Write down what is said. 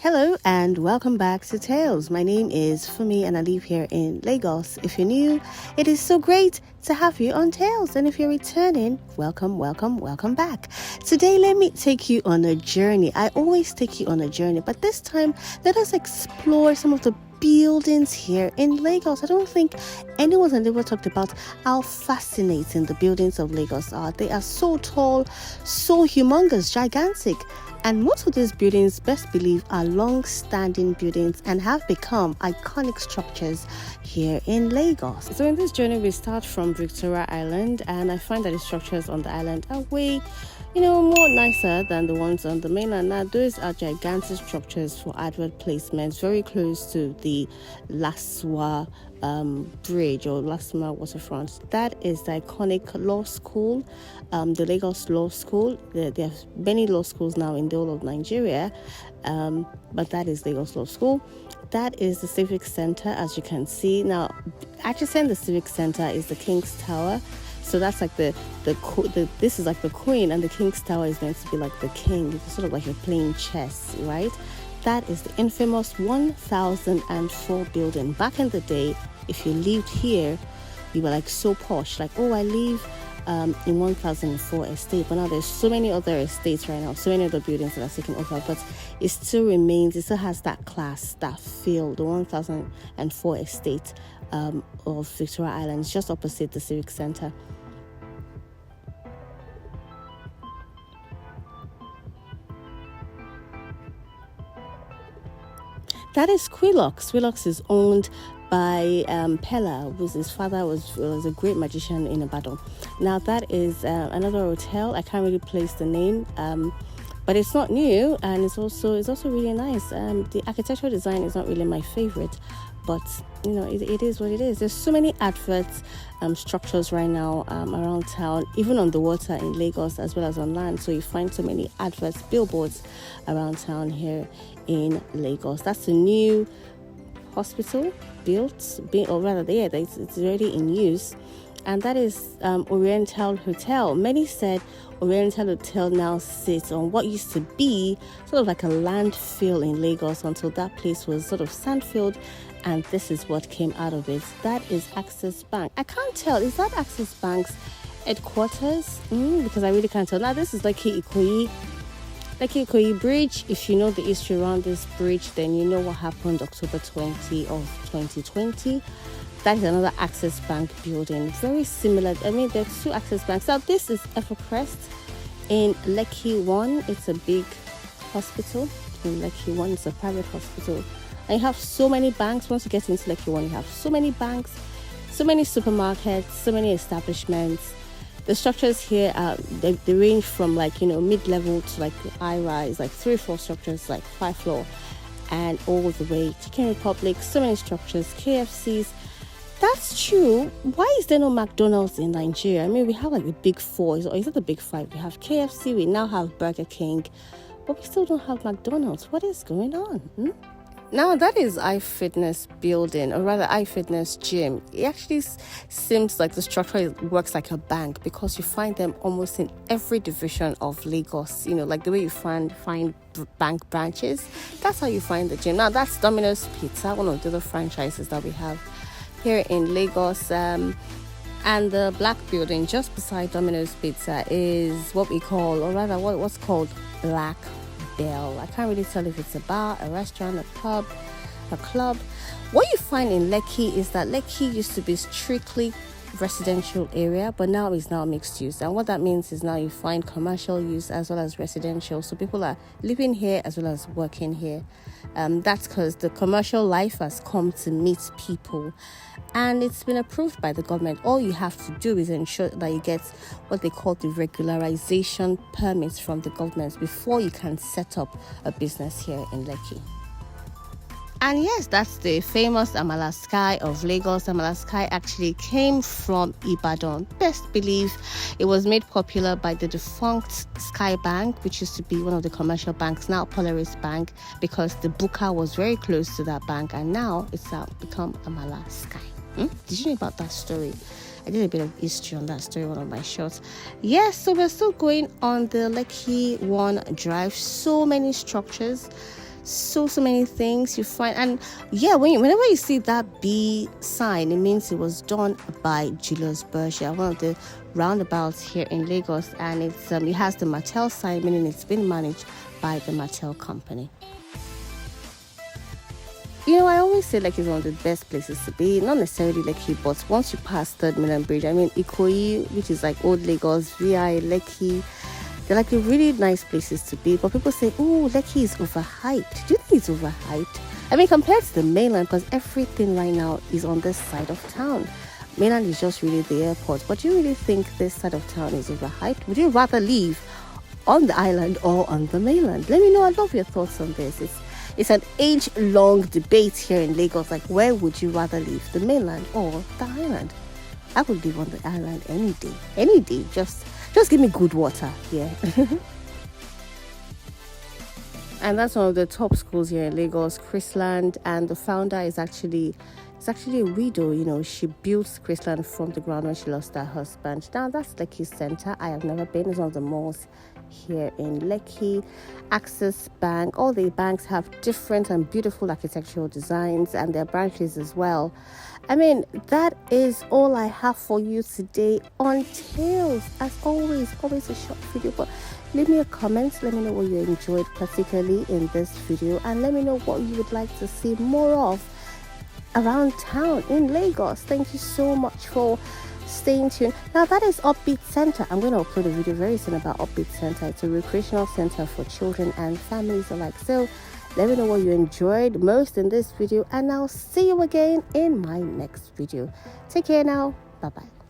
Hello and welcome back to Tales. My name is Fumi and I live here in Lagos. If you're new, it is so great to have you on Tales. And if you're returning, welcome back. Today, let me take you on a journey. I always take you on a journey, but this time, let us explore some of the buildings here in Lagos. I don't think anyone has ever talked about how fascinating the buildings of Lagos are. They are so tall, so humongous, gigantic. And most of these buildings, best believe, are long-standing buildings and have become iconic structures here in Lagos. So in this journey, we start from Victoria Island, and I find that the structures on the island are way, more nicer than the ones on the mainland. Now, those are gigantic structures for advert placements, very close to the Laswa bridge or Lasma waterfront. That is the iconic law school, the Lagos Law School. There are many law schools now in the whole of Nigeria, but that is Lagos Law School. That is the Civic Center, as you can see. Now, adjacent the Civic Center is the King's Tower. So that's like this is like the Queen, and the King's Tower is meant to be like the King. It's sort of like you're playing chess, right? That is the infamous 1004 building. Back in the day, if you lived here, you were like so posh, like, oh, I live in 1004 estate. But now there's so many other estates right now, so many other buildings that are taken over, but it still remains, it still has that class, that feel. The 1004 estate of Victoria Island is just opposite the Civic Center. That is Squilox. Squilox is owned by Pella, his father was a great magician in Ibadan. Now that is another hotel. I can't really place the name, but it's not new, and it's also really nice. The architectural design is not really my favorite, but it is what it is. There's so many adverts, structures right now around town, even on the water in Lagos as well as on land. So you find so many adverts, billboards around town here in Lagos. That's a new hospital it's already in use, and that is Oriental Hotel. Many said Oriental Hotel now sits on what used to be sort of like a landfill in Lagos until that place was sort of sandfilled, and this is what came out of it. That is Access Bank. I can't tell, is that Access Bank's headquarters? Because I really can't tell. Now this is Ikoyi Bridge. If you know the history around this bridge, then you know what happened October 20 of 2020. That is another Access Bank building, very similar. I mean, there are two Access Banks. Now this is Evercrest in Lekki 1. It's a big hospital in Lekki 1. It's a private hospital. And you have so many banks. Once you get into Lekki 1, you have so many banks, so many supermarkets, so many establishments. The structures here they range from mid-level to like high-rise, like 3-4 structures, like 5-floor, and all the way Chicken Republic. So many structures, KFCs. That's true. Why is there no McDonald's in Nigeria? I mean, we have like the big four, or is it the big five? We have KFC, we now have Burger King, but we still don't have McDonald's. What is going on? Now that is iFitness building, or rather iFitness gym. It actually seems like the structure works like a bank, because you find them almost in every division of Lagos. Like the way you find bank branches, that's how you find the gym. Now that's Domino's Pizza, one of the other franchises that we have here in Lagos. And the black building just beside Domino's Pizza is what we call, or rather what's called Black Bell. I can't really tell if it's a bar, a restaurant, a pub, a club. What you find in Lekki is that Lekki used to be strictly residential area, but now is now mixed use. And what that means is now you find commercial use as well as residential. So people are living here as well as working here. That's because the commercial life has come to meet people, and it's been approved by the government. All you have to do is ensure that you get what they call the regularization permits from the government before you can set up a business here in Lekki. And yes, that's the famous Amala Sky of Lagos. Amala Sky actually came from Ibadan. Best believe it was made popular by the defunct Sky Bank, which used to be one of the commercial banks, now Polaris Bank, because the Buka was very close to that bank, and now it's become Amala Sky. Did you know about that story? I did a bit of history on that story, one of my shorts. Yes, so we're still going on the Lekki 1 drive. So many structures. so many things you find. And yeah, whenever you see that B sign, it means it was done by Julius Berger, one of the roundabouts here in Lagos, and it has the Mattel sign, meaning it's been managed by the Mattel company. I always say Lekki is one of the best places to be. Not necessarily Lekki, but once you pass Third Mainland Bridge, Ikoyi, which is like Old Lagos, VI, Lekki, they're like really nice places to be. But people say, oh, Lekki is overhyped. Do you think it's overhyped? Compared to the mainland, because everything right now is on this side of town. Mainland is just really the airport. But do you really think this side of town is overhyped? Would you rather live on the island or on the mainland? Let me know. I'd love your thoughts on this. It's an age-long debate here in Lagos. Like, where would you rather live, the mainland or the island? I would live on the island any day. Any day. Just give me good water. Yeah. And that's one of the top schools here in Lagos, Chrisland, and the founder is actually a widow. She built Chrisland from the ground when she lost her husband. Now that's Lekki Center. I have never been. It's one of the malls here in Lekki. Access Bank, all the banks have different and beautiful architectural designs and their branches as well. That is all I have for you today on Tales. As always a short video, but leave me a comment. Let me know what you enjoyed particularly in this video, and let me know what you would like to see more of around town in Lagos. Thank you so much for staying tuned. Now that is Upbeat Center. I'm going to upload a video very soon about Upbeat Center. It's a recreational center for children and families alike. So let me know what you enjoyed most in this video, and I'll see you again in my next video. Take care now. Bye bye.